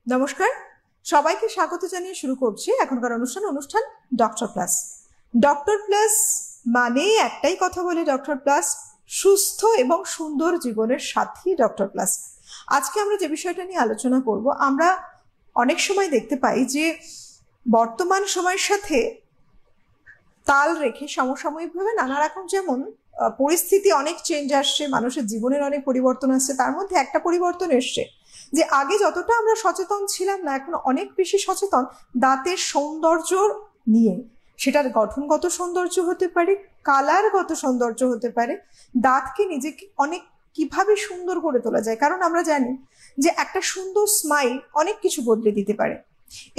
নমস্কার, সবাইকে স্বাগত জানিয়ে শুরু করছি এখনকার অনুষ্ঠান ডক্টর প্লাস। ডক্টর প্লাস মানে একটাই কথা বলে ডক্টর প্লাস, সুস্থ এবং সুন্দর জীবনের সাথী ডক্টর প্লাস। আজকে আমরা যে বিষয়টা নিয়ে আলোচনা করব, আমরা অনেক সময় দেখতে পাই যে বর্তমান সময়ের সাথে তাল রেখে সমসাময়িকভাবে নানা রকম যেমন পরিস্থিতি অনেক চেঞ্জ আসছে, মানুষের জীবনের অনেক পরিবর্তন আসছে। তার মধ্যে একটা পরিবর্তন এসছে যে আগে যতটা আমরা সচেতন ছিলাম না, এখন অনেক বেশি সচেতন দাঁতের সৌন্দর্য নিয়ে। সেটার গঠনগত সৌন্দর্য হতে পারে, কালারগত সৌন্দর্য হতে পারে, দাঁতকে নিজেকে অনেক কিভাবে সুন্দর করে তোলা যায়। কারণ আমরা জানি যে একটা সুন্দর স্মাইল অনেক কিছু বদলে দিতে পারে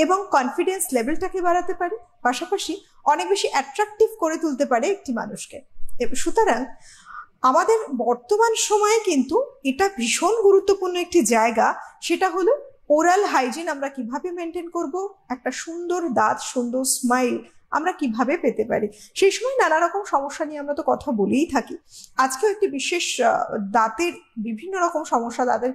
এবং কনফিডেন্স লেভেলটাকে বাড়াতে পারে, পাশাপাশি অনেক বেশি অ্যাট্রাকটিভ করে তুলতে পারে একটি মানুষকে। সুতরাং আমাদের বর্তমান সময়ে কিন্তু এটা ভীষণ গুরুত্বপূর্ণ একটি জায়গা, সেটা হলো ওরাল হাইজিন। আমরা কিভাবে মেনটেন করব, একটা সুন্দর দাঁত, সুন্দর স্মাইল আমরা কিভাবে পেতে পারি। সেই সময় নানা রকম সমস্যা নিয়ে আমরা তো কথা বলেই থাকি। আজকেও একটি বিশেষ দাঁতের বিভিন্ন রকম সমস্যা, দাঁতের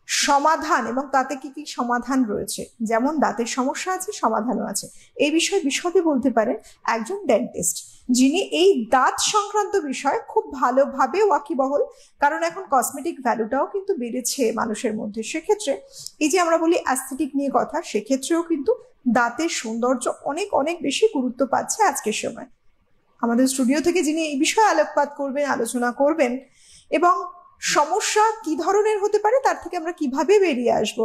সমাধান এবং তাতে কি কি সমাধান রয়েছে, যেমন দাঁতের সমস্যা আছে, সমাধানও আছে, এই বিষয়ে বিশদে বলতে পারেন একজন ডেন্টিস্ট, যিনি এই দাঁত সংক্রান্ত বিষয়ে খুব ভালোভাবে ওয়াকিবহল। কারণ এখন কসমেটিক ভ্যালুটাও কিন্তু বেড়েছে মানুষের মধ্যে। সেক্ষেত্রে এই যে আমরা বলি অ্যাস্থেটিক নিয়ে কথা, সেক্ষেত্রেও কিন্তু দাঁতের সৌন্দর্য অনেক অনেক বেশি গুরুত্ব পাচ্ছে আজকের সময়। আমাদের স্টুডিও থেকে যিনি এই বিষয়ে আলোকপাত করবেন, আলোচনা করবেন এবং সমস্যা কি ধরনের হতে পারে তার থেকে আমরা কিভাবে বেরিয়ে আসব,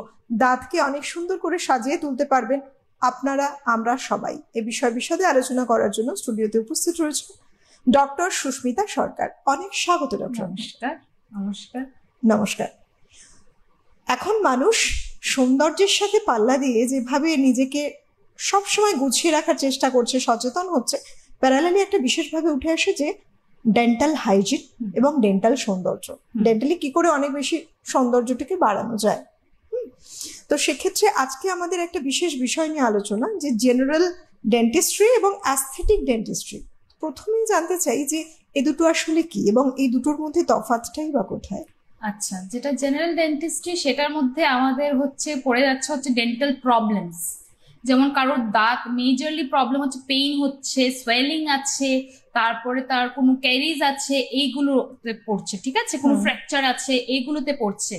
দাঁতকে অনেক সুন্দর করে সাজিয়ে তুলতে পারবেন আপনারা, আমরা সবাই, এ বিষয়ে বিশদে আলোচনা করার জন্য স্টুডিওতে উপস্থিত রয়েছে ডক্টর সুস্মিতা সরকার। অনেক স্বাগত ডক্টর। নমস্কার। নমস্কার। নমস্কার। এখন মানুষ সৌন্দর্যের সাথে পাল্লা দিয়ে যেভাবে নিজেকে সবসময় গুছিয়ে রাখার চেষ্টা করছে, সচেতন হচ্ছে, প্যারালালি একটা বিশেষভাবে উঠে আসে যে ডেন্টাল হাইজিন এবং ডেন্টাল সৌন্দর্য। ডেন্টালি কি করে অনেক বেশি সৌন্দর্যটাকে বাড়ানো যায়। তো সেক্ষেত্রে আজকে আমাদের একটা বিশেষ বিষয় নিয়ে আলোচনা, যে জেনারেল ডেন্টিস্ট্রি এবং অ্যাস্থেটিক ডেন্টিস্ট্রি। প্রথমেই জানতে চাই যে এই দুটো আসলে কি এবং এই দুটোর মধ্যে তফাৎটাই বা কোথায়? আচ্ছা, যেটা জেনারেল ডেন্টিস্ট্রি সেটার মধ্যে আমাদের পড়ে যাচ্ছে ডেন্টাল প্রবলেমস। যেমন কারোর দাঁত মেজরলি প্রবলেম হচ্ছে, পেইন হচ্ছে, সোয়েলিং আছে, তারপরে তার কোনো ক্যারিজ আছে, এইগুলোতে পড়ছে, ঠিক আছে, কোনো ফ্র্যাকচার আছে, এইগুলোতে পড়ছে,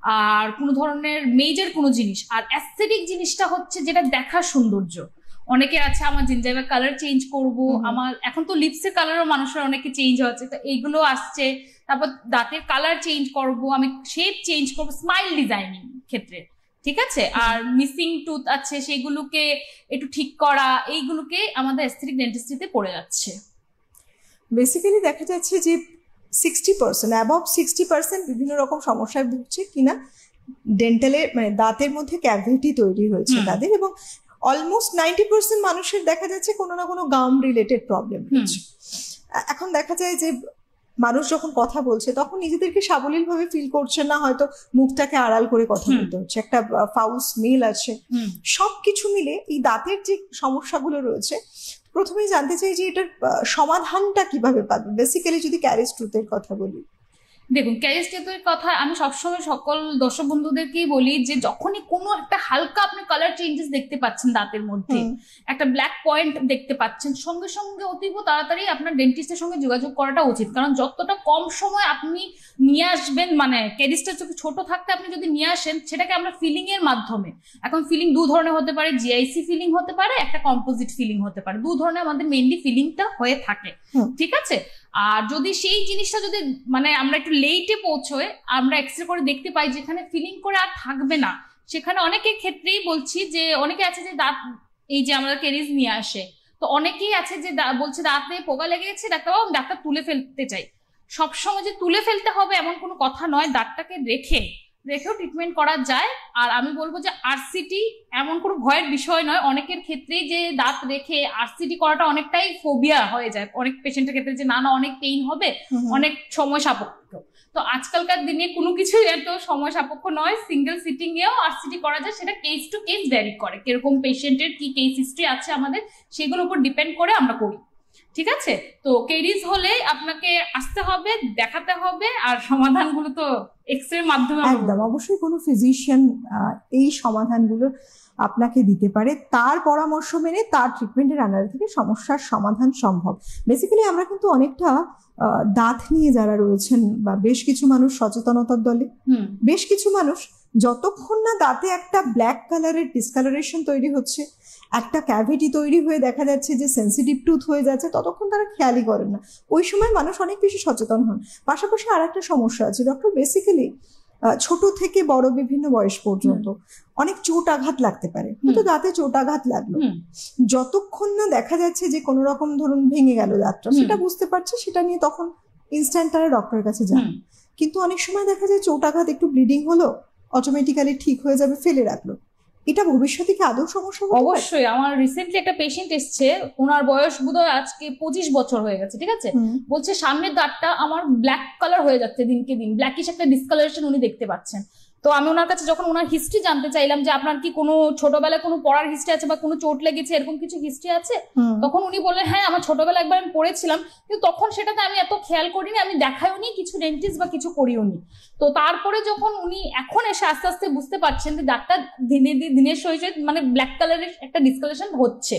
আর কোনো ধরনের মেজর কোনো জিনিস। আর অ্যাস্থেটিক জিনিসটা হচ্ছে যেটা দেখার সৌন্দর্য। অনেকের আছে আমার জিঞ্জাইভার কালার চেঞ্জ করব, আমার এখন তো লিপসের কালারও মানুষের অনেকে চেঞ্জ হচ্ছে, তো এইগুলো আসছে। তারপর দাঁতের কালার চেঞ্জ করব, আমি শেপ চেঞ্জ করব, স্মাইল ডিজাইনিং ক্ষেত্রে, ঠিক আছে। আর মিসিং টুথ আছে, সেগুলোকে একটু ঠিক করা, এইগুলোকে আমাদের অ্যাস্থেটিক ডেন্টিস্ট্রিতে পড়ে যাচ্ছে। বেসিক্যালি দেখা যাচ্ছে যে 60%, অ্যাবভ 60% বিভিন্ন রকম সমস্যায় ভুগছে কিনা ডেন্টালে, মানে দাঁতের মধ্যে ক্যাভিটি তৈরি হয়েছে তাদের, এবং অলমোস্ট 90% মানুষের দেখা যাচ্ছে কোনো না কোনো গাম রিলেটেড প্রবলেম হচ্ছে। এখন দেখা যায় যে মানুষ যখন কথা বলছে তখন নিজেদেরকে সাবলীলভাবে ফিল করছে না, হয়তো মুখটাকে আড়াল করে কথা বলতে হচ্ছে, একটা ফাউল স্মেল আছে। সবকিছু মিলে এই দাঁতের যে সমস্যাগুলো রয়েছে, প্রথমেই জানতে চাই যে এটার সমাধানটা কিভাবে পাবে। বেসিক্যালি যদি ক্যারিজ টুথের কথা বলি, দেখুন, ক্যারিজ টুথের কথা আমি সবসময় সকল দর্শক বন্ধুদেরকেই বলি যে যখনই কোনো একটা হালকা আপনি কালার চেঞ্জেস দেখতে পাচ্ছেন, দাঁতের মধ্যে একটা ব্ল্যাক পয়েন্ট দেখতে পাচ্ছেন, সঙ্গে সঙ্গে অতীব তাড়াতাড়ি আপনার ডেন্টিস্টের সঙ্গে যোগাযোগ করাটা উচিত। কারণ যতটা কম সময় আপনি নিয়ে আসবেন, মানে ক্যারিজটা ছোট থাকতে আপনি যদি নিয়ে আসেন, সেটাকে আমরা ফিলিং এর মাধ্যমে, এখন ফিলিং দু ধরনের হতে পারে, জিআইসি ফিলিং হতে পারে, একটা কম্পোজিট ফিলিং হতে পারে, দু ধরনের আমাদের মেইনলি ফিলিংটা হয়ে থাকে, ঠিক আছে। আর যদি সেই জিনিসটা যদি মানে আমরা একটু লেটে পৌঁছয়, আমরা এক্সরে করে দেখতে পাই যেখানে ফিলিং করে আর থাকবে না, সেখানে অনেকের ক্ষেত্রেই বলছি যে অনেকে আছে যে দাঁত, এই যে আমরা ক্যারিজ নিয়ে আসে, তো অনেকেই আছে যে বলছে দাঁতে পোকা লেগে গেছে, ডাক্তারবাবু আমি দাঁতটা তুলে ফেলতে চাই। সবসময় যে তুলে ফেলতে হবে এমন কোনো কথা নয়, দাঁতটাকে রেখেও ট্রিটমেন্ট করা যায়। আর আমি বলবো যে আরসিটি এমন কোনো ভয়ের বিষয় নয়। অনেকের ক্ষেত্রেই যে দাঁত রেখে আরসিটি করাটা অনেকটাই ফোবিয়া হয়ে যায় অনেক পেশেন্টের ক্ষেত্রে, যে না অনেক পেইন হবে, অনেক সময় সাপেক্ষ। তো আজকালকার দিনে কোনো কিছুই এত সময় সাপেক্ষ নয়, সিঙ্গেল সিটিং এও আরসিটি করা যায়। সেটা কেস টু কেস ভ্যারি করে, কিরকম পেশেন্টের কি কেস হিস্ট্রি আছে আমাদের, সেগুলোর উপর ডিপেন্ড করে আমরা করি, ঠিক আছে? তো কেরিজ হলে আপনাকে আসতে হবে, দেখাতে হবে, আর সমাধানগুলো তো এক্সরের মাধ্যমে একদম অবশ্যই কোনো ফিজিশিয়ান এই সমাধানগুলো আপনাকে দিতে পারে, তার পরামর্শ মেনে তার ট্রিটমেন্টের আন্ডারে থেকে সমস্যার সমাধান সম্ভব। বেসিক্যালি আমরা কিন্তু অনেকটা দাঁত নিয়ে যারা রয়েছেন বা বেশ কিছু মানুষ সচেতনতার দলে, বেশ কিছু মানুষ যতক্ষণ না দাঁতে একটা ব্ল্যাক কালারের ডিসকালারেশন তৈরি হচ্ছে, একটা ক্যাভিটি তৈরি হয়ে দেখা যাচ্ছে যে সেন্সিটিভ টুথ হয়ে যাচ্ছে, ততক্ষণ তারা খেয়ালই করেন না। ওই সময় মানুষ অনেক বেশি সচেতন হন। পাশাপাশি আর একটা সমস্যা আছে ডক্টর, বেসিক্যালি ছোট থেকে বড় বিভিন্ন বয়স পর্যন্ত অনেক চোট আঘাত লাগতে পারে। হয়তো দাঁতে চোট আঘাত লাগলো, যতক্ষণ না দেখা যাচ্ছে যে কোনো রকম ধরুন ভেঙে গেল দাঁতটা, সেটা বুঝতে পারছে, সেটা নিয়ে তখন ইনস্ট্যান্ট তারা ডক্টরের কাছে যান। কিন্তু অনেক সময় দেখা যায় চোট আঘাত একটু ব্লিডিং হলো, অটোমেটিক্যালি ঠিক হয়ে যাবে, ফেলে রাখলো। এটা ভবিষ্যতে কি আদৌ সমস্যা হবে? অবশ্যই। আমার রিসেন্টলি একটা পেশেন্ট এসছে, ওনার বয়স বোধহয় আজকে 25 বছর হয়ে গেছে, ঠিক আছে? বলছে সামনের দাঁতটা আমার ব্ল্যাক কালার হয়ে যাচ্ছে দিনকে দিন, ব্ল্যাকিশ একটা ডিসকালারেশন উনি দেখতে পাচ্ছেন। তো আমি ওনার কাছে যখন ওনার হিস্ট্রি জানতে চাইলাম যে আপনার কি কোনো ছোটবেলায় কোনো পড়ার হিস্ট্রি আছে বা কোনো চোট লেগেছে, এরকম কিছু হিস্ট্রি আছে, তখন উনি বললেন হ্যাঁ আমার ছোটবেলায় একবার আমি পড়েছিলাম, কিন্তু তখন সেটাতে আমি এত খেয়াল করিনি, আমি দেখাইও নি, কিছু ডেন্টিস্ট বা কিছু করিও নি। তো তারপরে যখন উনি এখন এসে আস্তে আস্তে বুঝতে পারছেন যে দাঁতটা দিনের সহিত মানে ব্ল্যাক কালারের একটা ডিসকালারেশন হচ্ছে,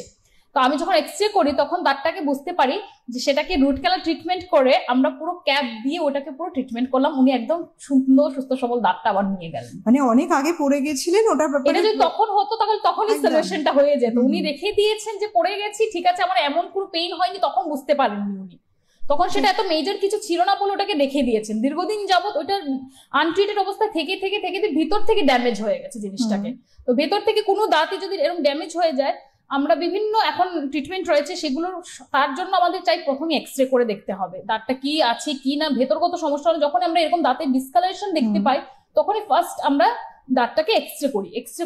তো আমি যখন এক্সরে করি তখন দাঁতটাকে বুঝতে পারি যে সেটাকে রুট ক্যানাল ট্রিটমেন্ট করে আমরা পুরো ক্যাপ দিয়ে ওটাকে পুরো ট্রিটমেন্ট করলাম। উনি একদম সুন্দর সুস্থ সবল দাঁতটা আবার নিয়ে গেলেন। মানে অনেক আগে পড়ে গেছিলেন, ওটার ব্যাপারে এটা যদি তখন হতো তাহলে তখনই সলিউশনটা হয়ে যেত। উনি রেখে দিয়েছেন যে পড়ে গেছি, ঠিক আছে, আমার এমন কোনো পেইন হয়নি, তখন বুঝতে পারেননি উনি, তখন সেটা এত মেজর কিছু ছিল না বলে ওটাকে দেখে দিয়েছেন। দীর্ঘদিন যাবত ওইটা আনট্রিটেড অবস্থায় থেকে থেকে থেকে ভিতর থেকে ড্যামেজ হয়ে গেছে জিনিসটাকে। তো ভেতর থেকে কোনো দাঁতই যদি এরকম ড্যামেজ হয়ে যায়, আমরা বিভিন্ন এখন ট্রিটমেন্ট রয়েছে সেগুলোর, তার জন্য আমাদের চাই প্রথমে এক্সরে করে দেখতে হবে দাঁতটা কি আছে কি না, ভেতরগত সমস্যা হলে যখন আমরা এরকম দাঁতের ডিসকালারেশন দেখতে পাই তখনই ফার্স্ট আমরা দাঁতটাকে এক্সরে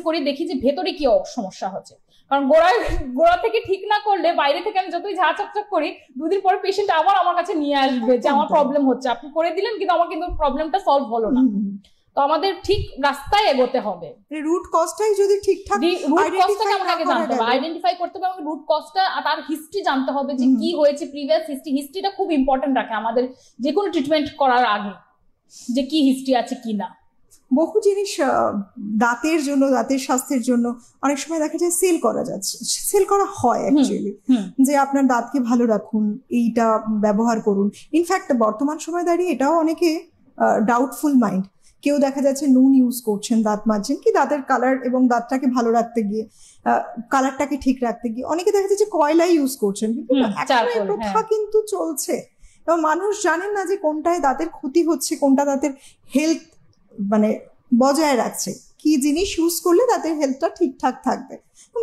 করি, দেখি যে ভেতরে কি সমস্যা হচ্ছে। কারণ গোড়া থেকে ঠিক না করলে বাইরে থেকে আমি যতই ঝাঁ চকচক করি, দুদিন পরে পেশেন্ট আবার আমার কাছে নিয়ে আসবে যে আমার প্রবলেম হচ্ছে, আপনি করে দিলেন কিন্তু আমার কিন্তু প্রবলেমটা সলভ হলো না। তো আমাদের ঠিক রাস্তায় এগোতে হবে, রুট কজটাই যদি ঠিকঠাক আইডেন্টিফাই করতে হবে, আমাকে রুট কজটা আর তার হিস্ট্রি জানতে হবে যে কি হয়েছে, প্রিভিয়াস হিস্ট্রিটা খুব ইম্পর্টেন্ট রাখে আমাদের যে কোনো ট্রিটমেন্ট করার আগে, যে কি হিস্ট্রি আছে কি না। বহু জিনিস দাঁতের জন্য, দাঁতের স্বাস্থ্যের জন্য অনেক সময় দেখা যায় সেল করা যাচ্ছে, সেল করা হয় অ্যাকচুয়ালি, যে আপনার দাঁতকে ভালো রাখুন, এইটা ব্যবহার করুন। ইনফ্যাক্ট বর্তমান সময় দাঁড়িয়ে এটাও অনেকে ডাউটফুল মাইন্ড, কেউ দেখা যাচ্ছে নুন ইউজ করছেন দাঁত মাজছেন কি দাঁতের কালার এবং দাঁতটাকে ভালো রাখতে গিয়ে, কালারটাকে ঠিক রাখতে গিয়ে, অনেকে দেখা যাচ্ছে কয়লা ইউজ করছেন, প্রথা কিন্তু চলছে এবং মানুষ জানেন না যে কোনটায় দাঁতের ক্ষতি হচ্ছে, কোনটা দাঁতের হেলথ মানে বজায় রাখছে, কি জিনিস ইউজ করলে দাঁতের হেলথটা ঠিকঠাক থাকবে।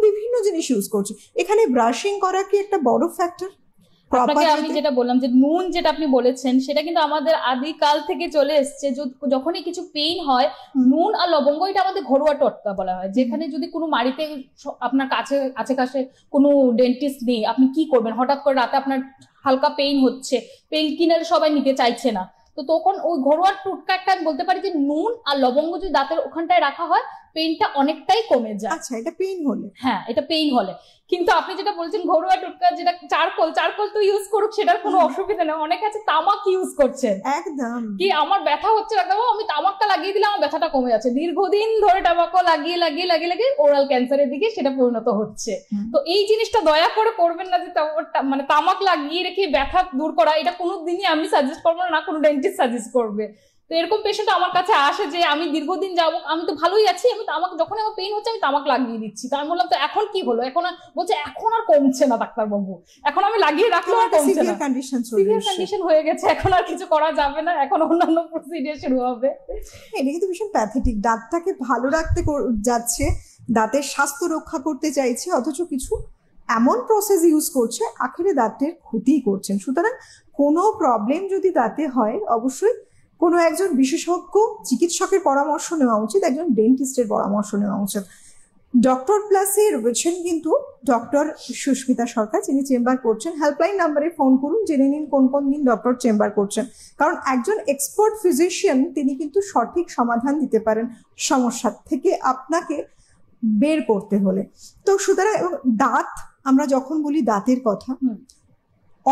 বিভিন্ন জিনিস ইউজ করছে, এখানে ব্রাশিং করা কি একটা বড় ফ্যাক্টর? আপনাকে আমি যেটা বললাম যে নুন যেটা আপনি বলেছেন সেটা কিন্তু আমাদের আদিকাল থেকে চলে এসছে। যখনই কিছু পেইন হয়, নুন আর লবঙ্গ, এটা আমাদের ঘরোয়া টোটকা বলা হয়। যেখানে যদি কোনো বাড়িতে আপনার কাছে কোনো ডেন্টিস্ট নেই, আপনি কি করবেন? হঠাৎ করে রাতে আপনার হালকা পেইন হচ্ছে, পেইন কিনার সবাই নিতে চাইছে না, তো তখন ওই ঘরোয়া টোটকা একটা আমি বলতে পারি যে নুন আর লবঙ্গ যদি দাঁতের ওখানটায় রাখা হয়, পেইনটা অনেকটাই কমে যায়। আচ্ছা, এটা পেইন হলে? হ্যাঁ, এটা পেইন হলে। কিন্তু আপনি যেটা বলছেন ঘরোয়া টোটকা, যেটা চারকোল তো ইউজ করুক, সেটার কোনো অসুবিধা নেই। অনেকে আছে তামাক ইউজ করছেন, একদম কি আমার ব্যথা হচ্ছে একদম, আমি তামাকটা লাগিয়ে দিলে আমার ব্যথাটা কমে যাচ্ছে। দীর্ঘদিন ধরে তামাকও লাগিয়ে ওরাল ক্যান্সারের দিকে সেটা পরিণত হচ্ছে। তো এই জিনিসটা দয়া করে করবেন না, যে মানে তামাক লাগিয়ে রেখে ব্যথা দূর করা, এটা কোনোদিনই আমি সাজেস্ট করবো না, কোনো ডেন্টিস্ট সাজেস্ট করবে। তো এরকম পেশেন্ট আমার কাছে আসে যে আমি দীর্ঘদিন যাবো, আমি তো ভালোই আছি, আমি তামাক, যখন আমার পেইন হচ্ছে আমি তামাক লাগিয়ে দিচ্ছি। তো আমি বললাম তো এখন কি হলো? এখন বলছে এখন আর কমছে না ডাক্তারবাবু, এখন আমি লাগিয়ে রাখলেও আর কমছে না, সিভিয়ার কন্ডিশন হয়ে গেছে, এখন আর কিছু করা যাবে না, এখন অন্যান্য প্রসিডিউর শুরু হবে। এটা কিন্তু ভীষণ প্যাথেটিক, দাঁতটাকে ভালো রাখতে যাচ্ছে, দাঁতের স্বাস্থ্য রক্ষা করতে চাইছে, অথচ কিছু এমন প্রসেস ইউজ করছে আখেরে দাঁতের ক্ষতি করছেন। সুতরাং কোনো প্রবলেম যদি দাঁতে হয়, অবশ্যই কোনো একজন বিশেষজ্ঞ চিকিৎসকের পরামর্শ নেওয়া উচিত, একজন ডেন্টিস্টের পরামর্শ নেওয়া উচিত। ডক্টর প্লাসে রয়েছেন কিন্তু ডক্টর সুস্মিতা সরকার, যিনি চেম্বার করছেন। হেল্পলাইন নাম্বারে ফোন করুন, জেনে নিন কোন কোন দিন ডক্টর চেম্বার করছেন, কারণ একজন এক্সপার্ট ফিজিশিয়ান তিনি কিন্তু সঠিক সমাধান দিতে পারেন সমস্যা থেকে আপনাকে বের করতে হলে। তো সুতরাং দাঁত, আমরা যখন বলি দাঁতের কথা,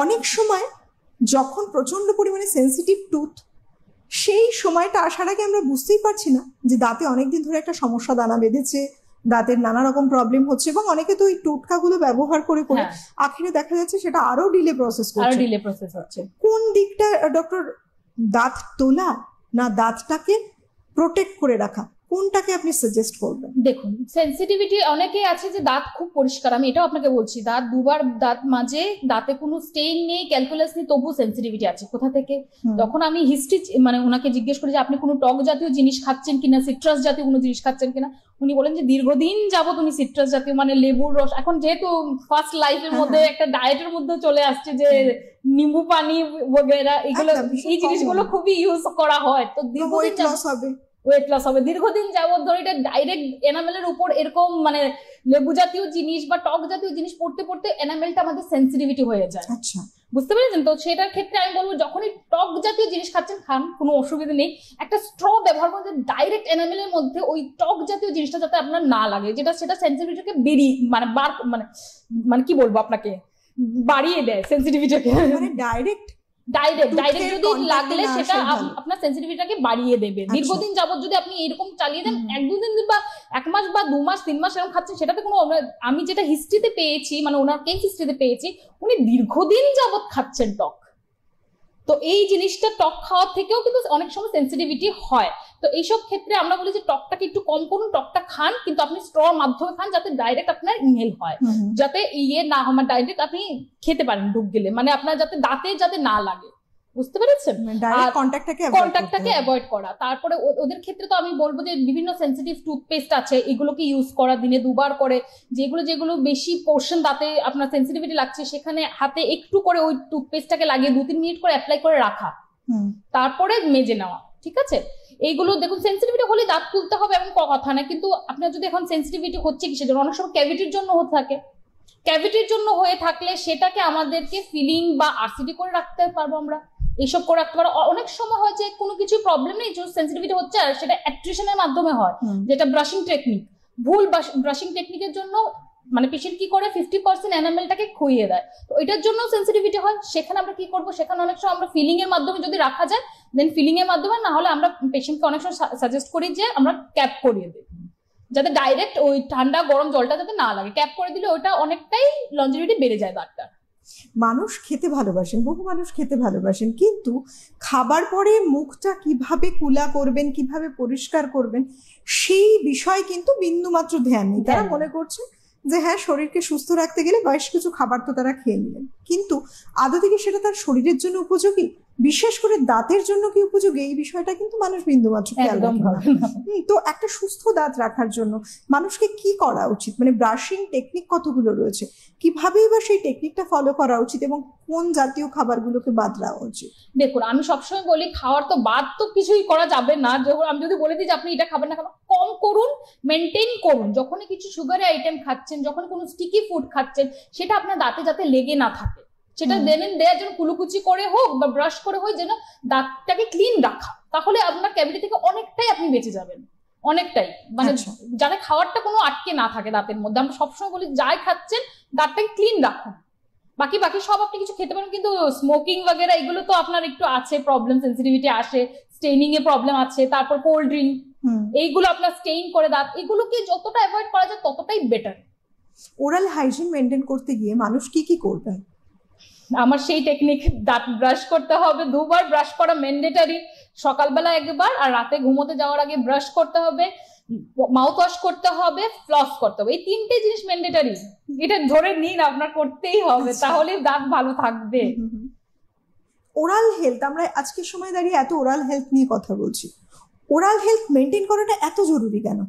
অনেক সময় যখন প্রচন্ড পরিমাণে সেন্সিটিভ টুথ, সেই সময়টা আসার আগে আমরা বুঝতেই পারছি না যে দাঁতে অনেকদিন ধরে একটা সমস্যা দানা বেঁধেছে, দাঁতের নানা রকম প্রবলেম হচ্ছে, এবং অনেকে তো এই টোটকাগুলো ব্যবহার করে করে আখেরে দেখা যাচ্ছে সেটা আরো ডিলে প্রসেস হচ্ছে। কোন দিকটা ডক্টর, দাঁত তোলা না দাঁতটাকে প্রোটেক্ট করে রাখা, কোনটাকে আপনি সাজেস্ট করবেন? দেখুন, সেন্সিটিভিটি অনেকেই আছে যে দাঁত খুব পরিষ্কার, আমি এটাও আপনাকে বলছি, দাঁত দুবার দাঁত মাজে, দাঁতে কোনো স্টেইন নেই, ক্যালকুলাস নেই, তবু সেন্সিটিভিটি আছে। কোথা থেকে? তখন আমি হিস্ট্রি মানে ওনাকে জিজ্ঞেস করি যে আপনি কোনো টক জাতীয় জিনিস খাচ্ছেন কিনা, সিট্রাস জাতীয় কোনো জিনিস খাচ্ছেন কিনা। উনি বলেন যে দীর্ঘদিন যাবত উনি সিট্রাস জাতীয় মানে লেবুর রস, এখন যেহেতু ফার্স্ট লাইফের মধ্যে একটা ডায়েটের মধ্যে চলে আসছে যে নিম্বু পানি বগেরা, এগুলো এই জিনিসগুলো খুবই ইউজ করা হয়, তো দীর্ঘদিন ওয়েট লস হবে। দীর্ঘদিন যাবত ধরে এটা ডাইরেক্ট এনামেলের উপর এরকম মানে লেবু জাতীয় জিনিস বা টক জাতীয় জিনিস পড়তে পড়তে এনামেলটা আমাদের সেন্সিটিভিটি হয়ে যায়। আচ্ছা, বুঝতে পেরেছেন? তো সেটার ক্ষেত্রে আমি বলবো যখনই টক জাতীয় জিনিস খাচ্ছেন খান, কোনো অসুবিধা নেই, একটা স্ট্র ব্যবহার করতে ডাইরেক্ট এনামেলের মধ্যে ওই টক জাতীয় জিনিসটা যাতে আপনার না লাগে, যেটা সেটা সেন্সিটিভিটিকে বেরিয়ে মানে মানে কি বলবো আপনাকে, বাড়িয়ে দেয় সেন্সিটিভিটিকে, মানে ডাইরেক্ট যদি লাগলে সেটা আপনার সেন্সিটিভিটিটাকে বাড়িয়ে দেবে। দীর্ঘদিন যাবত যদি আপনি এরকম চালিয়ে দেন, 1-2 দিন বা 1 মাস বা 2 মাস 3 মাস এরকম খাচ্ছেন, সেটাতে কোনো, আমি যেটা হিস্ট্রিতে পেয়েছি মানে ওনার কেস হিস্ট্রিতে পেয়েছি, উনি দীর্ঘদিন যাবত খাচ্ছেন টক। তো এই জিনিসটা টক খাওয়ার থেকেও কিন্তু অনেক সময় সেন্সিটিভিটি হয়। তো এইসব ক্ষেত্রে আমরা বলি যে টকটাকে একটু কম করুন, টকটা খান কিন্তু আপনি স্ট্রর মাধ্যমে খান, যাতে ডাইরেক্ট আপনার ইনহেল হয়, যাতে না হয়, ডাইরেক্ট আপনি খেতে পারেন ঢুক গেলে, মানে আপনার যাতে দাঁতে যাতে না লাগে। বুঝতে পেরেছেন? কন্ট্যাক্টটাকে অ্যাভয়েড করা। তারপরে ওদের ক্ষেত্রে তো আমি বলবো যে বিভিন্ন সেন্সিটিভ টুথপেস্ট আছে, এগুলোকে ইউজ করা দিনে 2 বার করে, যেগুলো বেশি পোর্শন দাঁতে আপনার সেন্সিটিভিটি লাগছে সেখানে হাতে একটু করে ওই টুথপেস্টটাকে লাগিয়ে 2-3 মিনিট করে অ্যাপ্লাই করে রাখা, তারপরে মেজে নেওয়া। ঠিক আছে? এইগুলো দেখুন, সেন্সিটিভিটি হলে দাঁত তুলতে হবে এমন কথা না, কিন্তু আপনার যদি এখন সেন্সিটিভিটি হচ্ছে কিসের জন্য, অনেক সময় ক্যাভিটির জন্য হতে থাকে, ক্যাভিটির জন্য হয়ে থাকলে সেটাকে আমাদেরকে ফিলিং বা আরসিডি করে রাখতে পারবো আমরা, এইসব করে রাখতে পারো। অনেক সময় হয় যে কোনো কিছু প্রবলেম নেই, সেন্সিটিভিটি হচ্ছে আর সেটা অ্যাট্রিশনের মাধ্যমে হয়, যেটা ব্রাশিং টেকনিক, ভুল ব্রাশিং টেকনিকের জন্য মানে পেশেন্ট কি করে 50% এনামেলটাকে খুইয়ে দেয়, তো এটার জন্য সেন্সিটিভিটি হয়। সেখানে আমরা কি করবো, সেখানে অনেক সময় আমরা ফিলিং এর মাধ্যমে যদি রাখা যায় দেন ফিলিং এর মাধ্যমে, না হলে আমরা পেশেন্টকে অনেক সময় সাজেস্ট করি যে আমরা ক্যাপ করিয়ে দিই, যাতে ডাইরেক্ট ওই ঠান্ডা গরম জলটা যাতে না লাগে। ক্যাপ করে দিলে ওটা অনেকটাই লঞ্জিভিটি বেড়ে যায় দাঁতটা। মানুষ খেতে ভালোবাসেন, বহু মানুষ খেতে ভালোবাসেন, কিন্তু খাবার পরে মুখটা কিভাবে কুলা করবেন, কিভাবে পরিষ্কার করবেন, সেই বিষয় কিন্তু বিন্দুমাত্র ধ্যান নেই। তারা মনে করছে যে হ্যাঁ, শরীরকে সুস্থ রাখতে গেলে বেশ কিছু খাবার তো তারা খেয়ে নিলেন, কিন্তু আদৌ থেকে সেটা তার শরীরের জন্য উপযোগী, বিশেষ করে দাঁতের জন্য কি উপযোগী, এই বিষয়টা কিন্তু মানুষ বিন্দুমাত্র খেয়াল রাখে না। তো একটা সুস্থ দাঁত রাখার জন্য মানুষকে কি করা উচিত, মানে ব্রাশিং টেকনিক কতগুলো রয়েছে, কিভাবেই বা সেই টেকনিকটা ফলো করা উচিত এবং কোন জাতীয় খাবারগুলোকে বাদ দেওয়া উচিত? দেখুন, আমি সবসময় বলি খাওয়ার তো বাদ তো কিছুই করা যাবে না। আমি যদি বলে দিই যে আপনি এটা খাবেন না, কেন, কম করুন, মেনটেন করুন। যখনই কিছু সুগারি আইটেম খাচ্ছেন, যখন কোনো স্টিকি ফুড খাচ্ছেন, সেটা আপনার দাঁতে যাতে লেগে না থাকে, সেটা দেওয়ার জন্য কুলুকুচি করে হোক বা ব্রাশ করে হোক, যেন দাঁতটাকে ক্লিন রাখা, তাহলে আপনার ক্যাভিটি থেকে অনেকটাই আপনি বেঁচে যাবেন, অনেকটাই। মানে যাতে খাওয়ারটা কোনো আটকে না থাকে দাঁতের মধ্যে। আমরা সবসময় বলি যাই খাচ্ছেন দাঁতটাকে ক্লিন রাখুন, বাকি সব আপনি কিছু খেতে পারেন, কিন্তু স্মোকিং বাগেরা এগুলো তো আপনার একটু আছে প্রবলেম, সেন্সিটিভিটি আসে, স্টেইনিং এর প্রবলেম আছে, তারপর কোল্ড ড্রিঙ্ক, এইগুলো আপনার স্টেইন করে দাঁত, এগুলোকে যতটা অ্যাভয়েড করা যায় ততটাই বেটার। ওরাল হাইজিন মেনটেন করতে গিয়ে মানুষ কি করবে? আমার সেই টেকনিক, দাঁত ব্রাশ করতে হবে, 2 বার ব্রাশ করা ম্যান্ডেটারি, সকালবেলা 1 বার আর রাতে ঘুমোতে যাওয়ার আগে ব্রাশ করতে হবে, মাউথ ওয়াশ করতে হবে, ফ্লস করতে হবে, এই 3টে জিনিস ম্যান্ডেটারি। এটা ধরে নিন আপনার করতেই হবে, তাহলে দাঁত ভালো থাকবে। ওরাল হেলথ, আমরা আজকের সময় দাঁড়িয়ে এত ওরাল হেলথ নিয়ে কথা বলছি, ওরাল হেলথ মেনটেন করাটা এত জরুরি কেন?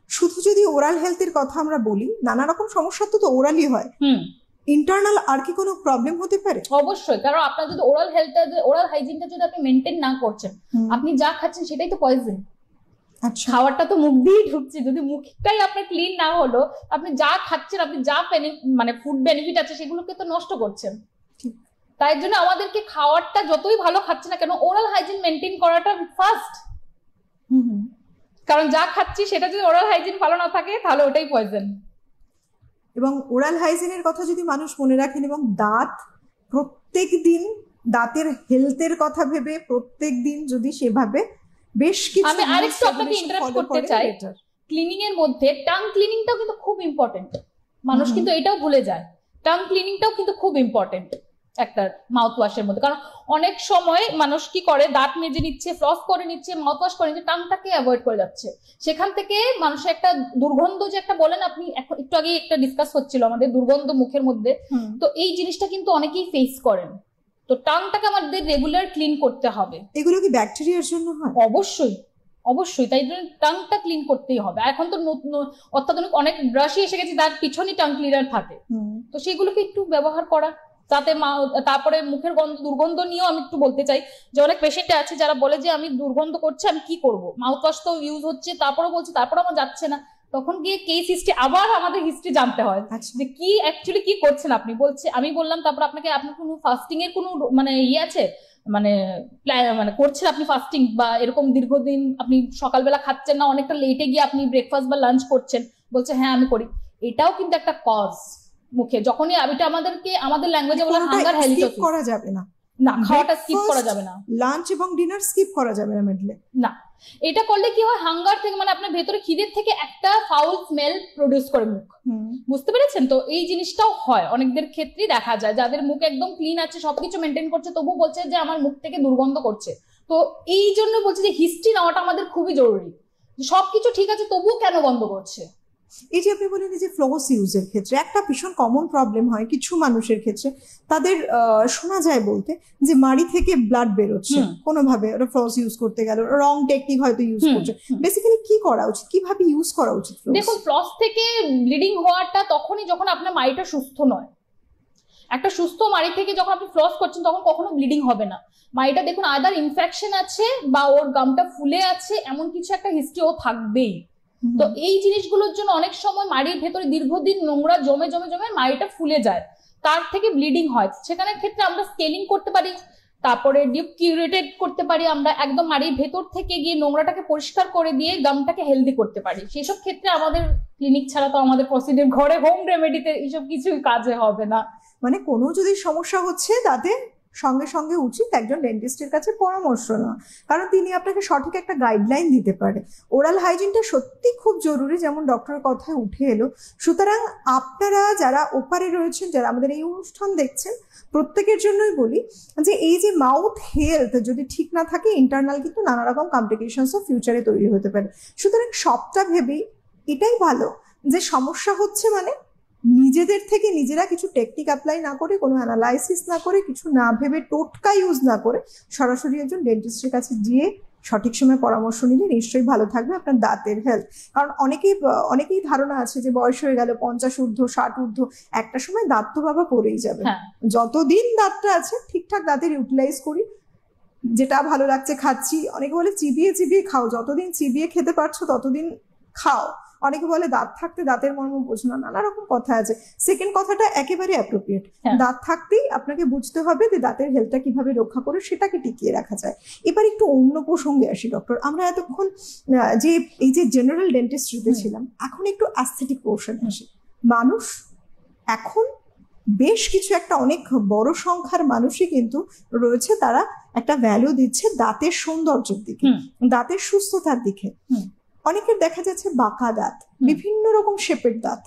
শুধু যদি ওরাল হেলথের কথা আমরা বলি, নানা রকম সমস্যা তো ওরালই হয়, ইন্টারনাল আর কি কোনো প্রবলেম হতে পারে? অবশ্যই, কারণ আপনার যদি ওরাল হাইজিনটা যদি আপনি মেনটেন না করছেন, আপনি যা খাচ্ছেন সেটাই তো পয়জন। আচ্ছা, খাবারটা তো মুখ দিয়েই ঢুকছে, যদি মুখটাই আপনার ক্লিন না হলো, আপনি যা খাচ্ছেন, আপনি যা মানে ফুড বেনিফিট আছে সেগুলোকে তো নষ্ট করছেন। তাই জন্য আমাদেরকে খাওয়ারটা যতই ভালো খাচ্ছে না কেন, ওরাল হাইজিন মেনটেন করাটা ফার্স্ট। কারণ যা খাচ্ছি সেটা যদি ওরাল হাইজিন ভালো না থাকে তাহলে ওটাই পয়জন। এবং ওরাল হাইজিনের কথা যদি মানুষ মনে রাখেন এবং দাঁত প্রত্যেক দিন দাঁতের হেলথের কথা ভেবে প্রত্যেক দিন যদি সেভাবে বেশ কিছু আমি আরেকটু আপনাকে ইন্টারাপ্ট করতে চাই, ক্লিনিং এর মধ্যে টাং ক্লিনিংটাও কিন্তু খুব ইম্পর্টেন্ট। মানুষ কিন্তু এটাও ভুলে যায়, টাং ক্লিনিংটাও কিন্তু খুব ইম্পর্টেন্ট একটা মাউথ ওয়াশের মধ্যে। কারণ অনেক সময় মানুষ কি করে, দাঁত মেজে নিচ্ছে, ফ্লস করে নিচ্ছে, মাউথ ওয়াশ করে নিচ্ছে, টাংটাকে অ্যাভয়েড করে যাচ্ছে। সেখান থেকে মানুষের একটা দুর্গন্ধ, যে একটা বলেন আপনি, একটু আগে একটা ডিসকাস হচ্ছিল আমাদের দুর্গন্ধ মুখের মধ্যে, তো এই জিনিসটা কিন্তু অনেকেই ফেস করেন। তো টাংটাকে আমাদের রেগুলার ক্লিন করতে হবে। এগুলো কি ব্যাকটেরিয়ার জন্য হয়? অবশ্যই অবশ্যই, তাই জন্য টাংটা ক্লিন করতেই হবে। এখন তো অত্যাধুনিক অনেক ব্রাশই এসে গেছে, তার পিছনে টাং ক্লিনার থাকে, তো সেগুলোকে একটু ব্যবহার করা যাতে। তারপরে মুখের দুর্গন্ধ নিয়েও আমি একটু বলতে চাই যে অনেক পেশেন্ট আছে যারা বলে যে আমি দুর্গন্ধ করছে, আমি কি করব, মাউথ ওয়াশ তো ইউজ হচ্ছে, তারপরে বলছে তারপরে আমার যাচ্ছে না। তখন গিয়ে কেস হিস্ট্রি, আবার আমাদের হিস্ট্রি জানতে হয় যে কি অ্যাকচুয়ালি কি করছেন আপনি। বলছে আমি বললাম, তারপর আপনার কোনো ফাস্টিং এর কোনো মানে ইয়ে আছে, মানে মানে করছেন আপনি ফাস্টিং, বা এরকম দীর্ঘদিন আপনি সকালবেলা খাচ্ছেন না, অনেকটা লেটে গিয়ে আপনি ব্রেকফাস্ট বা লাঞ্চ করছেন, বলছে হ্যাঁ আমি করি। এটাও কিন্তু একটা কজ মুখে। যখনই এটা আমাদেরকে আমাদের ল্যাঙ্গুয়েজে বলা হাঙ্গার হেলিটোসিস করা যাবে না, না খাওয়াটা স্কিপ করা যাবে না, লাঞ্চ এবং ডিনার স্কিপ করা যাবে না মিডলে না। এটা করলে কি হয়, হাঙ্গার থেকে মানে আপনার ভেতরে খিদের থেকে একটা ফাউল স্মেল প্রডিউস করে মুখ, বুঝতে পেরেছেন? তো এই জিনিসটাও হয় অনেকদের ক্ষেত্রেই দেখা যায়, যাদের মুখ একদম ক্লিন আছে, সবকিছু মেনটেন করছে, তবু বলছে যে আমার মুখ থেকে দুর্গন্ধ করছে। তো এই জন্য বলছে যে হিস্ট্রি নেওয়াটা আমাদের খুবই জরুরি, সবকিছু ঠিক আছে তবুও কেন বন্ধ করছে। এই যে আপনি বলেন যে ফ্লস ইউজের ক্ষেত্রে একটা ভীষণ কমন প্রবলেম হয় কিছু মানুষের ক্ষেত্রে, তাদের শোনা যায় বলতে যে মাড়ি থেকে ব্লাড বেরোচ্ছে কোনোভাবে, ওরা ফ্লস ইউজ করতে গেল, রং টেকনিক হয়তো ইউজ করছে। বেসিক্যালি কি করা উচিত, কিভাবে ইউজ করা উচিত? দেখুন, ফ্লস থেকে ব্লিডিং হওয়াটা তখনই যখন আপনার মাড়িটা সুস্থ নয়। একটা সুস্থ মাড়ি থেকে যখন আপনি ফ্লস করছেন তখন কখনো ব্লিডিং হবে না। মাড়িটা দেখুন আদার ইনফেকশন আছে বা ওর গামটা ফুলে আছে, এমন কিছু একটা হিস্ট্রি ও থাকবেই। তো এই জিনিসগুলোর জন্য অনেক সময় মাড়ির ভেতরে দীর্ঘদিন নোংরা জমে জমে জমে মাড়িটা ফুলে যায়, তার থেকে ব্লিডিং হয়। সেখানে ক্ষেত্রে আমরা স্কেলিং করতে পারি, তারপরে ডিপ কিউরেটেড করতে পারি, আমরা একদম মাড়ির ভেতর থেকে গিয়ে নোংরাটাকে পরিষ্কার করে দিয়ে গামটাকে হেলদি করতে পারি। সেসব ক্ষেত্রে আমাদের ক্লিনিক ছাড়া তো আমাদের প্রসিডিউর, ঘরে হোম রেমেডিতে এইসব কিছুই কাজে হবে না। মানে কোনো যদি সমস্যা হচ্ছে তাতে সঙ্গে সঙ্গে উচিত একজন ডেন্টিস্টের কাছে পরামর্শ নেওয়া, কারণ তিনি আপনাকে সঠিক একটা গাইডলাইন দিতে পারে। ওরাল হাইজিনটা সত্যি খুব জরুরি, যেমন ডক্টরের কথায় উঠে এলো। সুতরাং আপনারা যারা ওপারে রয়েছেন, যারা আমাদের এই অনুষ্ঠান দেখছেন, প্রত্যেকের জন্যই বলি যে এই যে মাউথ হেলথ যদি ঠিক না থাকে, ইন্টারনাল কিন্তু নানা রকম কমপ্লিকেশনসও ফিউচারে তৈরি হতে পারে। সুতরাং সবটা ভেবেই এটাই ভালো যে সমস্যা হচ্ছে মানে নিজেদের থেকে নিজেরা কিছু টেকনিক অ্যাপ্লাই না করে, কোনো অ্যানালাইসিস না করে, কিছু না ভেবে, টোটকা ইউজ না করে সরাসরি একজন ডেন্টিস্টের কাছে গিয়ে সঠিক সময় পরামর্শ নিলে নিশ্চয়ই ভালো থাকবে আপনার দাঁতের হেলথ। কারণ অনেকেই ধারণা আছে যে বয়স হয়ে গেল 50 ঊর্ধ্ব 60 ঊর্ধ্ব, একটা সময় দাঁত তো বাবা পড়েই যাবে। যতদিন দাঁতটা আছে ঠিকঠাক দাঁতের ইউটিলাইজ করি, যেটা ভালো লাগছে খাচ্ছি। অনেকে বলে চিবিয়ে চিবিয়ে খাও, যতদিন চিবিয়ে খেতে পারছো ততদিন খাও। অনেকে বলে দাঁত থাকতে দাঁতের মর্ম বোঝো না, নানা রকম কথা আছে। সেকেন্ড কথাটা একেবারে অ্যাপ্রোপ্রিয়েট, দাঁত থাকতেই আপনাকে বুঝতে হবে যে দাঁতের হেলথটা কিভাবে রক্ষা করে সেটাকে টিকিয়ে রাখা যায়। এবার একটু অন্য প্রসঙ্গে আসি ডক্টর। আমরা এতক্ষণ যে এই যে জেনারেল ডেন্টিস্ট্রিতে ছিলাম, এখন একটু অ্যাস্থেটিক পোর্শনে আসি। মানুষ এখন বেশ কিছু একটা অনেক বড় সংখ্যার মানুষই কিন্তু রয়েছে, তারা একটা ভ্যালু দিচ্ছে দাঁতের সৌন্দর্যের দিকে, দাঁতের সুস্থতার দিকে। অনেকের দেখা যাচ্ছে বাঁকা দাঁত, বিভিন্ন রকম শেপের দাঁত।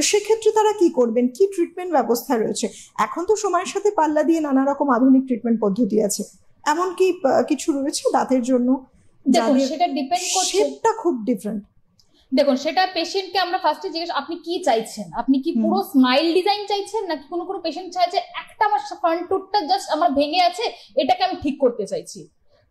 সেক্ষেত্রে তারা কি করবেন, কি ট্রিটমেন্ট ব্যবস্থা রয়েছে? এখন তো সময়ের সাথে পাল্লা দিয়ে নানা রকম আধুনিক ট্রিটমেন্ট পদ্ধতি আছে, এমন কি কিছু রয়েছে দাঁতের জন্য? সেটা ডিপেন্ড করছে, শেপটা খুব ডিফারেন্ট। দেখুন, সেটা পেশেন্টকে আমরা ফার্স্টে জিজ্ঞেস, আপনি কি চাইছেন? আপনি কি পুরো স্মাইল ডিজাইন চাইছেন, নাকি কোনো কোনো পেশেন্ট চাইছে একটা আমার ফ্রন্ট টুথটা জাস্ট আমার ভেঙে আছে, এটাকে আমি ঠিক করতে চাইছি।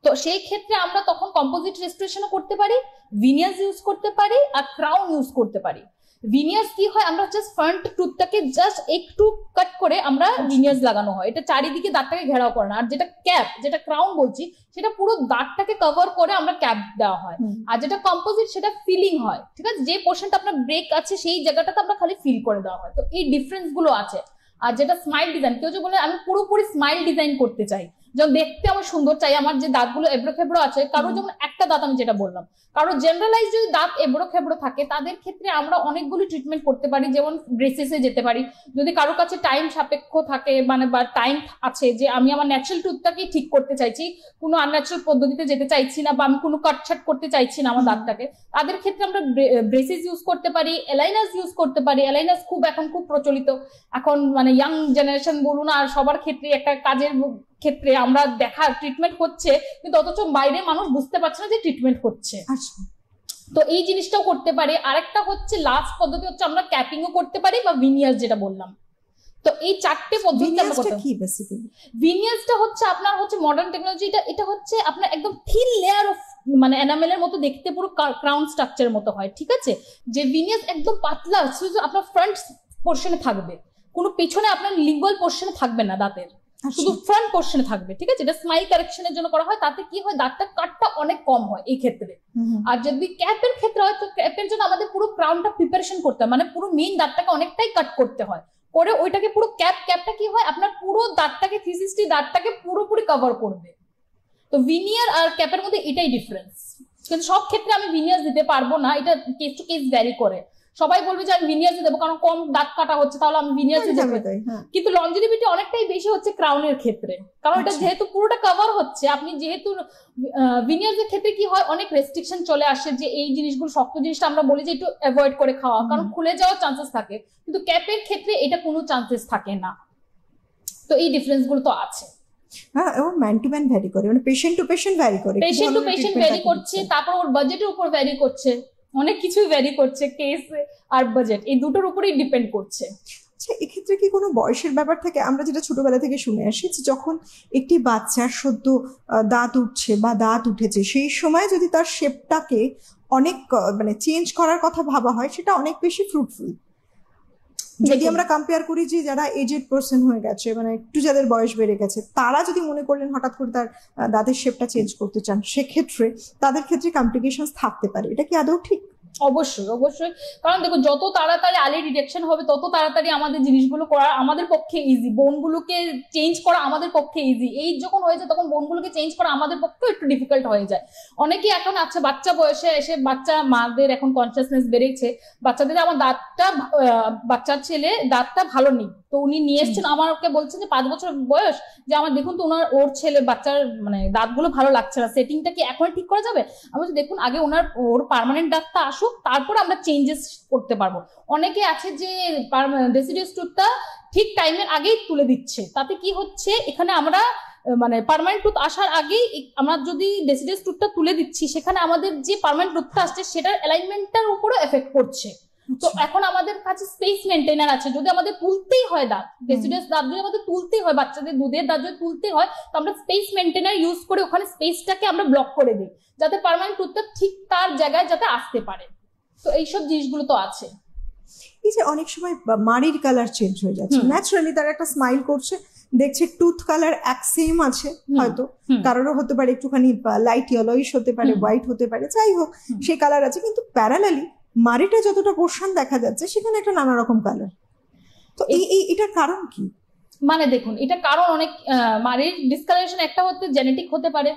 তো সেই ক্ষেত্রে আমরা তখন কম্পোজিট রেস্টোরেশনও করতে পারি, ভিনিয়াস ইউজ করতে পারি, আর ক্রাউন ইউজ করতে পারি। ভিনিয়াস কি হয়, আমরা জাস্ট ফ্রন্ট টুথটাকে জাস্ট একটু কাট করে আমরা ভিনিয়াস লাগানো হয়, এটা চারিদিকে দাঁতটাকে ঘেরাও করে না। আর যেটা ক্যাপ, যেটা ক্রাউন বলছি, সেটা পুরো দাঁতটাকে কভার করে আমরা ক্যাপ দেওয়া হয়। আর যেটা কম্পোজিট সেটা ফিলিং হয়, ঠিক আছে, যে পোর্শনটা আপনার ব্রেক আছে সেই জায়গাটাতে আমরা খালি ফিল করে দেওয়া হয়। তো এই ডিফারেন্স গুলো আছে। আর যেটা স্মাইল ডিজাইন, কেউ যে বলে আমি পুরোপুরি স্মাইল ডিজাইন করতে চাই, যেমন দেখতে আমার সুন্দর চাই, আমার যে দাঁতগুলো এবড়ো খেবড়ো আছে, কারোর যেমন একটা দাঁত আমি যেটা বললাম, কারোর জেনারেলাইজ যদি দাঁত এবড়ো খেবড়ো থাকে তাদের ক্ষেত্রে আমরা অনেকগুলি ট্রিটমেন্ট করতে পারি, যেমন ব্রেসেসে যেতে পারি। যদি কারোর কাছে টাইম সাপেক্ষ থাকে, মানে বা টাইম আছে যে আমি আমার ন্যাচারাল টুথটাকে ঠিক করতে চাইছি, কোনো আনন্যাচারাল পদ্ধতিতে যেতে চাইছি না, বা আমি কোনো কাটছাট করতে চাইছি না আমার দাঁতটাকে, তাদের ক্ষেত্রে আমরা ব্রেসেস ইউজ করতে পারি, অ্যালাইনাস ইউজ করতে পারি। অ্যালাইনাস এখন খুব প্রচলিত, এখন মানে ইয়াং জেনারেশন বলুন আর সবার ক্ষেত্রে একটা কাজের ক্ষেত্রে আমরা দেখা ট্রিটমেন্ট হচ্ছে, কিন্তু অথচ বাইরে মানুষ বুঝতে পারছে না যে ট্রিটমেন্ট হচ্ছে। তো এই জিনিসটাও করতে পারি। আরেকটা হচ্ছে লাস্ট পদ্ধতি হচ্ছে আমরা ক্যাপিংও করতে পারি বা ভিনিয়ার্স যেটা বললাম। তো এই চারটে পদ্ধতি আমরা করতে পারি। ভিনিয়ার্সটা হচ্ছে আপনার হচ্ছে মডার্ন টেকনোলজি, এটা হচ্ছে আপনার একদম থিন লেয়ার অফ মানে এনামেলের মতো দেখতে, পুরো ক্রাউন স্ট্রাকচারের মতো হয়, ঠিক আছে। যে ভিনিয়ার্স একদম পাতলা, শুধু আপনার ফ্রন্ট পোর্শনে থাকবে, কোনো পেছনে আপনার লিঙ্গুয়াল পোর্শনে থাকবে না দাঁতের, শুধু ফ্রন্ট পোর্শনে থাকবে, ঠিক আছে। এটা স্মাইল কারেকশনের জন্য করা হয়, তাতে কি হয় দাঁতটা কাটটা অনেক কম হয় এই ক্ষেত্রে। আর যদি ক্যাপের ক্ষেত্রে হয়, তো ক্যাপের জন্য আমাদের পুরো ক্রাউনটা প্রিপারেশন করতে হয়, মানে পুরো মেইন দাঁতটাকে অনেকটাই কাট করতে হয়, করে ওইটাকে পুরো ক্যাপটা কি হয় আপনার পুরো দাঁতটাকে 360 দাঁতটাকে পুরোপুরি কভার করবে। তো ভিনিয়ার আর ক্যাপের মধ্যে এটাই ডিফারেন্স, কিন্তু সব ক্ষেত্রে আমি ভিনিয়ার দিতে পারবো না, এটা কেস টু কেস ভ্যারি করে। সবাই বলবে যে আমি ভিনিয়ার দেবো কারণ কম দাঁত কাটা হচ্ছে, তাহলে আমি ভিনিয়ার দিতে পারি, কিন্তু লঞ্জিভিটি অনেকটাই বেশি হচ্ছে ক্রাউনের ক্ষেত্রে, কারণ এটা যেহেতু পুরোটা কভার হচ্ছে। আপনি যেহেতু ভিনিয়ারের ক্ষেত্রে কি হয় অনেক রেস্ট্রিকশন চলে আসে, যে এই জিনিসগুলো শক্ত জিনিসটা আমরা বলি যে একটু অ্যাভয়েড করে খাওয়া, কারণ খুলে যাওয়ার চান্সেস থাকে, কিন্তু ক্যাপের ক্ষেত্রে এটা কোনো চান্সেস থাকে না। তো এই ডিফারেন্স গুলো তো আছে। হ্যাঁ, এবং ম্যান টু ম্যান ভ্যারি করে, মানে পেশেন্ট টু পেশেন্ট ভ্যারি করে, পেশেন্ট টু পেশেন্ট ভ্যারি করছে, তারপর ওর বাজেটের উপর ভ্যারি করছে, অনেক কিছুই ভ্যারি করছে, কেস আর বাজেট এই দুটোর উপরেই ডিপেন্ড করছে। আচ্ছা, এক্ষেত্রে কি কোনো বয়সের ব্যাপার থাকে? আমরা যেটা ছোটবেলা থেকে শুনে আসি যে যখন একটি বাচ্চার সদ্য দাঁত উঠছে বা দাঁত উঠেছে, সেই সময় যদি তার শেপটাকে অনেক মানে চেঞ্জ করার কথা ভাবা হয়, সেটা অনেক বেশি ফ্রুটফুল। যদি আমরা কম্পেয়ার করি যে যারা এজেড পার্সন হয়ে গেছে, মানে একটু যাদের বয়স বেড়ে গেছে, তারা যদি মনে করলেন হঠাৎ করে তার দাঁতের শেপটা চেঞ্জ করতে চান, সেক্ষেত্রে তাদের ক্ষেত্রে কমপ্লিকেশন থাকতে পারে। এটা কি আদৌ ঠিক? অবশ্যই অবশ্যই, কারণ দেখো যত তাড়াতাড়ি আর্লি ডিটেকশন হবে তত তাড়াতাড়ি আমাদের জিনিসগুলো করা আমাদের পক্ষে ইজি, বোনগুলোকে চেঞ্জ করা আমাদের পক্ষে ইজি। এই যখন হয়েছে তখন বোনগুলোকে চেঞ্জ করা আমাদের পক্ষে একটু ডিফিকাল্ট হয়ে যায়। অনেকে এখন আচ্ছা বাচ্চা বয়সে এসে, বাচ্চা মাদের এখন কনসিয়াসনেস বেড়েছে, বাচ্চাদের আমার দাঁতটা, বাচ্চার ছেলে দাঁতটা ভালো নেই, তো উনি নিয়ে এসছেন আমাকে, বলছেন যে 5 বছর বয়স, যে আমার দেখুন তো ওর ছেলে বাচ্চার মানে দাঁতগুলো ভালো লাগছে না, সেটিংটা কি এখন ঠিক করা যাবে? আমি বলছি দেখুন আগে ওর পার্মানেন্ট দাঁতটা আসুক, তারপর আমরা চেঞ্জেস করতে পারবো। অনেকে আছে যে ডেসিডিয়াস টুথটা ঠিক টাইমের আগেই তুলে দিচ্ছে, তাতে কি হচ্ছে এখানে আমরা মানে পার্মানেন্ট টুথ আসার আগেই আমরা যদি ডেসিডিয়াস টুথটা তুলে দিচ্ছি, সেখানে আমাদের যে পার্মানেন্ট টুথটা আসছে সেটার অ্যালাইনমেন্টটার উপরও এফেক্ট করছে। তো এখন আমাদের কাছে স্পেস মেনটেনার আছে, যদি আমাদের তুলতেই হয় দাঁত, ডেসিডিয়াস দাঁত যদি আমাদের তুলতেই হয়, বাচ্চাদের দুধের দাঁত যদি তুলতেই হয়, তো আমরা স্পেস মেনটেনার ইউজ করে ওখানে স্পেসটাকে আমরা ব্লক করে দিই, যাতে পার্মানেন্ট টুথটা ঠিক তার জায়গায় যাতে আসতে পারে। তো এইসব জিনিসগুলো তো আছে। এই যে অনেক সময় মাড়ির কালার চেঞ্জ হয়ে যাচ্ছে, ন্যাচারালি তারা একটা স্মাইল করছে, দেখছে টুথ কালার এক সেম আছে, হয়তো কারোরও হতে পারে একটুখানি লাইট ইয়েলোইশ হতে পারে, হোয়াইট হতে পারে, যাই হোক সেই কালার আছে, কিন্তু প্যারালালি মাড়িটা যতটা পোর্শন দেখা যাচ্ছে সেখানে একটা নানা রকম কালার। তো এটার কারণ কি? মানে দেখুন, এটা কারণ অনেক, মাড়ির ডিসকালারেশন একটা হতে জেনেটিক হতে পারে,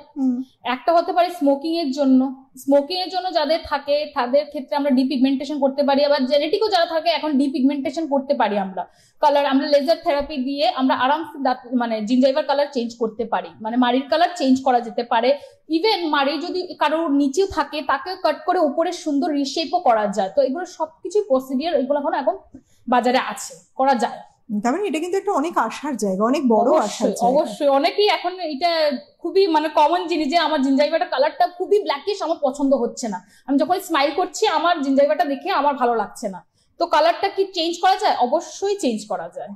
একটা হতে পারে স্মোকিং এর জন্য। স্মোকিং এর জন্য যাদের থাকে তাদের ক্ষেত্রে আমরা ডিপিগমেন্টেশন করতে পারি, আবার জেনেটিকও যারা থাকে এখন ডিপিগমেন্টেশন করতে পারি আমরা। কালার আমরা লেজার থেরাপি দিয়ে আমরা আরামসে মানে জিঞ্জাইভার কালার চেঞ্জ করতে পারি, মানে মাড়ির কালার চেঞ্জ করা যেতে পারে। ইভেন মাড়ি যদি কারোর নিচেও থাকে তাকে কাট করে উপরে সুন্দর রিশেপও করা যায়। তো এগুলো সবকিছু প্রসিডিওর, এগুলো এখন বাজারে আছে, করা যায়। তার মানে এটা কিন্তু একটা অনেক আশার জায়গা, অনেক বড় আশার জায়গা। অবশ্যই অনেকেই এখন এটা খুবই মানে কমন জিনিস যে আমার জিঞ্জাইভাটা কালারটা খুবই ব্ল্যাকিশ, আমার পছন্দ হচ্ছে না, আমি যখন স্মাইল করছি আমার জিঞ্জাইভাটা দেখে আমার ভালো লাগছে না। তো কালারটা কি চেঞ্জ করা যায়? অবশ্যই চেঞ্জ করা যায়,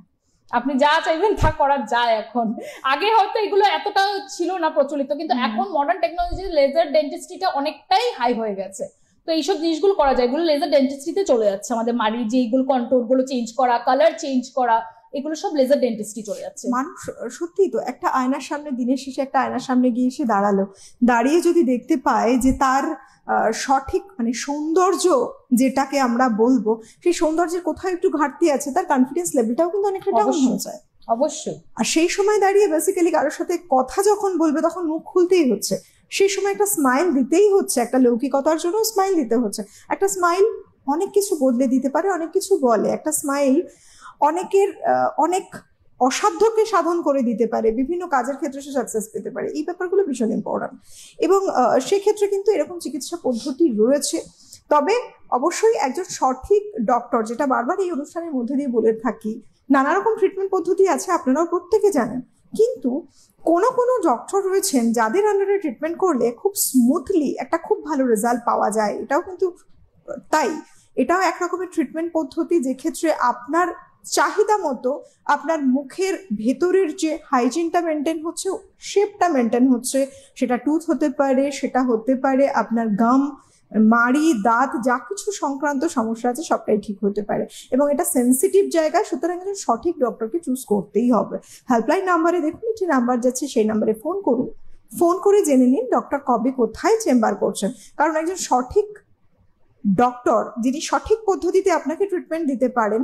আপনি যা চাইবেন তা করা যায় এখন। আগে হয়তো এগুলো এতটা ছিল না প্রচলিত, কিন্তু এখন মডার্ন টেকনোলজি লেজার ডেন্টিস্ট্রিটা অনেকটাই হাই হয়ে গেছে। তো এইসব জিনিসগুলো করা যায়, এগুলো লেজার ডেন্টিস্ট্রিতে চলে যাচ্ছে। আমাদের মাড়ির যে এইগুলো কন্ট্রোল গুলো চেঞ্জ করা, কালার চেঞ্জ করা, এগুলো সব লেজার ডেন্টিস্ট্রি চলে যাচ্ছে। মানুষ সত্যি তো একটা আয়নার সামনে, দিনের শেষে একটা আয়নার সামনে গিয়ে এসে দাঁড়িয়ে যদি দেখতে পায় যে তার সঠিক মানে সৌন্দর্য যেটাকে আমরা বলবো, সেই সৌন্দর্যের কোথাও একটু ঘাটতি আছে, তার কনফিডেন্স লেভেলটাও কিন্তু অনেকটা ডাউন হয়ে যায়। অবশ্যই। আর সেই সময় দাঁড়িয়ে বেসিক্যালি কারোর সাথে কথা যখন বলবে তখন মুখ খুলতেই হচ্ছে, সেই সময় একটা স্মাইল দিতেই হচ্ছে, একটা লৌকিকতার জন্য স্মাইল দিতে হচ্ছে। একটা স্মাইল অনেক কিছু বদলে দিতে পারে, অনেক কিছু বলে। একটা স্মাইল অনেকের অনেক অসাধ্যকে সাধন করে দিতে পারে, বিভিন্ন কাজের ক্ষেত্রে সে সাকসেস পেতে পারে। এই ব্যাপারগুলো ভীষণ ইম্পর্টেন্ট এবং সেক্ষেত্রে কিন্তু এরকম চিকিৎসা পদ্ধতি রয়েছে। তবে অবশ্যই একজন সঠিক ডক্টর, যেটা বারবার এই অনুষ্ঠানের মধ্যে দিয়ে বলে থাকি, নানা রকম ট্রিটমেন্ট পদ্ধতি আছে, আপনারাও প্রত্যেকে জানেন, কিন্তু কোনো ডক্টর রয়েছেন যাদের আন্ডারে ট্রিটমেন্ট করলে খুব স্মুথলি একটা খুব ভালো রেজাল্ট পাওয়া যায়। এটাও কিন্তু তাই, এটাও এক রকমের ট্রিটমেন্ট পদ্ধতি, যে ক্ষেত্রে আপনার চাহিদা মতো আপনার মুখের ভেতরের যে হাইজিনটা মেনটেন হচ্ছে, শেপটা মেনটেন হচ্ছে, সেটা টুথ হতে পারে, সেটা হতে পারে আপনার গাম, মাড়ি, দাঁত, যা কিছু সংক্রান্ত সমস্যা আছে সবটাই ঠিক হতে পারে। এবং এটা সেন্সিটিভ জায়গা, সুতরাং একজন সঠিক ডক্টরকে চুজ করতেই হবে। হেল্পলাইন নাম্বারে দেখুন, একটি নাম্বার যাচ্ছে, সেই নাম্বারে ফোন করুন, ফোন করে জেনে নিন ডক্টর কবে কোথায় চেম্বার করছেন। কারণ একজন সঠিক ডক্টর, যিনি সঠিক পদ্ধতিতে আপনাকে ট্রিটমেন্ট দিতে পারেন,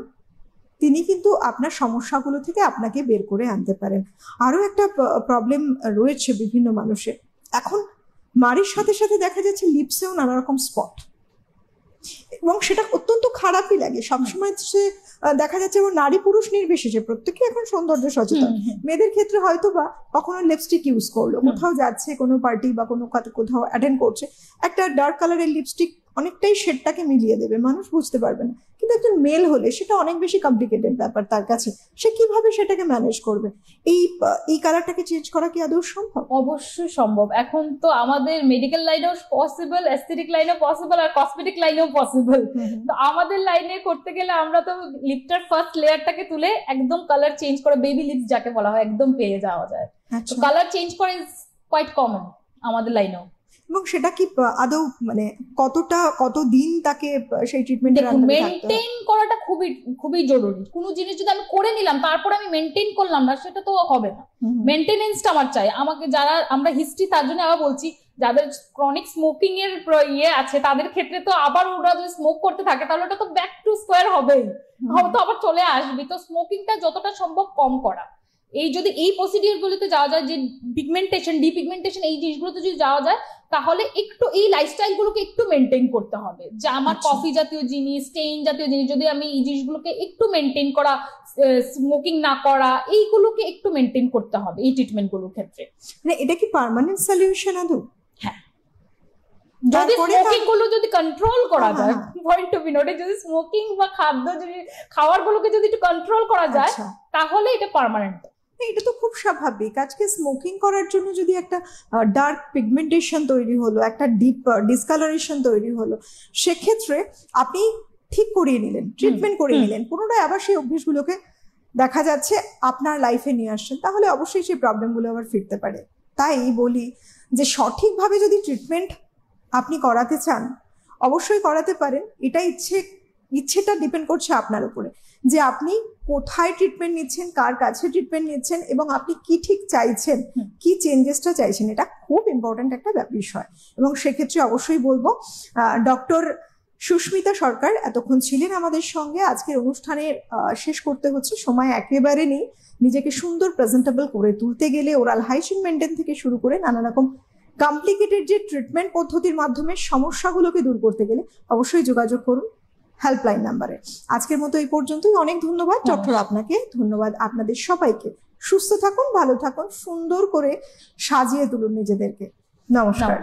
তিনি কিন্তু আপনার সমস্যাগুলো থেকে আপনাকে বের করে আনতে পারেন। আরও একটা প্রবলেম রয়েছে বিভিন্ন মানুষের, এখন মাড়ির সাথে সাথে দেখা যাচ্ছে লিপসেও নানা রকম স্পট, এবং সেটা অত্যন্ত খারাপই লাগে। সবসময় সে দেখা যাচ্ছে এবং নারী পুরুষ নির্বিশেষে প্রত্যেকে এখন সৌন্দর্য সচেতন। মেয়েদের ক্ষেত্রে হয়তো বা কখনো লিপস্টিক ইউজ করলো, কোথাও যাচ্ছে, কোনো পার্টি বা কোনো কোথাও অ্যাটেন্ড করছে, একটা ডার্ক কালারের লিপস্টিক অনেকটাই শেডটাকে মিলিয়ে দেবে, মানুষ বুঝতে পারবে না। কিন্তু একজন মেল হলে সেটা অনেক বেশি কমপ্লিকেটেড ব্যাপার তার কাছে, সে কিভাবে সেটাকে ম্যানেজ করবে? এই কালারটাকে চেঞ্জ করা কি আদৌ সম্ভব? অবশ্যই সম্ভব। এখন তো আমাদের মেডিকেল লাইনেও পসিবল, এস্থেটিক লাইনেও পসিবল, আর কসমেটিক লাইনেও পসিবল। তো আমাদের লাইনে করতে গেলে আমরা তো লিপটার ফার্স্ট লেয়ারটাকে তুলে একদম কালার চেঞ্জ করে, বেবি লিপস যাকে বলা হয়, একদম পেয়ে যাওয়া যায়। তো কালার চেঞ্জ করা ইজ কোয়াইট কমন আমাদের লাইনেও। এবং সেটা কি আদৌ মানে কতদিন তাকে সেই ট্রিটমেন্টের আন্ডারে থাকতে হবে? মেইনটেইন করাটা খুবই খুবই জরুরি। কোনো জিনিস যদি আমি করে নিলাম তারপর আমি মেইনটেইন করলাম না, সেটা তো হবে না। মেইনটেনেন্সটা আমার চাই। আমাকে যারা আমরা হিস্ট্রি, তার জন্য আবার বলছি, যাদের ক্রনিক স্মোকিং এর ইয়ে আছে তাদের ক্ষেত্রে তো আবার ওরা যদি স্মোক করতে থাকে তাহলে ওটা তো ব্যাক টু স্কোয়ার হবেই, হয়তো আবার চলে আসবে। তো স্মোকিংটা যতটা সম্ভব কম করা, যদি এই প্রসিডিউর গুলোতে যাওয়া যায়, যে পিগমেন্টেশন, ডিপিগমেন্টেশন, এই জিনিসগুলোতে যদি যাওয়া যায়, তাহলে একটু এই লাইফস্টাইল গুলোকে একটু মেনটেন করতে হবে। যে আমার কফি জাতীয় জিনিস, স্টেইন জাতীয় জিনিস, যদি আমি এই জিনিসগুলোকে একটু মেনটেন করা, স্মোকিং না করা, এইগুলোকে একটু মেনটেন করতে হবে এই ট্রিটমেন্ট গুলোর ক্ষেত্রে। মানে এটা কি পার্মানেন্ট সলিউশন আদৌ? হ্যাঁ, যদি স্মোকিং গুলো যদি কন্ট্রোল করা যায়, পয়েন্ট টু বি নোটে, যদি স্মোকিং বা খাবার গুলোকে যদি একটু কন্ট্রোল করা যায়, তাহলে এটা পার্মানেন্ট। এটা তো খুব স্বাভাবিক। আজকে স্মোকিং করার জন্য যদি একটা ডার্ক পিগমেন্টেশন তৈরি হলো, একটা ডিপ ডিসকালারেশন তৈরি হলো, সেক্ষেত্রে আপনি ঠিক করিয়ে নিলেন, ট্রিটমেন্ট করিয়ে নিলেন, পুনরায় আবার সেই অভ্যেসগুলোকে দেখা যাচ্ছে আপনার লাইফে নিয়ে আসছেন, তাহলে অবশ্যই সেই প্রবলেমগুলো আবার ফিরতে পারে। তাই বলি যে সঠিকভাবে যদি ট্রিটমেন্ট আপনি করাতে চান, অবশ্যই করাতে পারেন। এটা ইচ্ছেটা ডিপেন্ড করছে আপনার উপরে, যে আপনি কোথায় ট্রিটমেন্ট নিচ্ছেন, কার কাছে ট্রিটমেন্ট নিচ্ছেন, এবং আপনি কি ঠিক চাইছেন, কি চেঞ্জেসটা চাইছেন। এটা খুব ইম্পর্ট্যান্ট একটা বিষয়। এবং সেক্ষেত্রে অবশ্যই বলবো, ডক্টর সুস্মিতা সরকার এতক্ষণ ছিলেন আমাদের সঙ্গে। আজকের অনুষ্ঠানের শেষ করতে হচ্ছে, সময় একেবারে নেই। নিজেকে সুন্দর প্রেজেন্টেবল করে তুলতে গেলে ওরাল হাইজিন মেনটেন থেকে শুরু করে নানা রকম কমপ্লিকেটেড যে ট্রিটমেন্ট পদ্ধতির মাধ্যমে সমস্যাগুলোকে দূর করতে গেলে অবশ্যই যোগাযোগ করুন হেল্পলাইন নাম্বারে। আজকের মতো এই পর্যন্তই। অনেক ধন্যবাদ ডক্টর আপনাকে, ধন্যবাদ আপনাদের সবাইকে। সুস্থ থাকুন, ভালো থাকুন, সুন্দর করে সাজিয়ে তুলুন নিজেদেরকে। নমস্কার।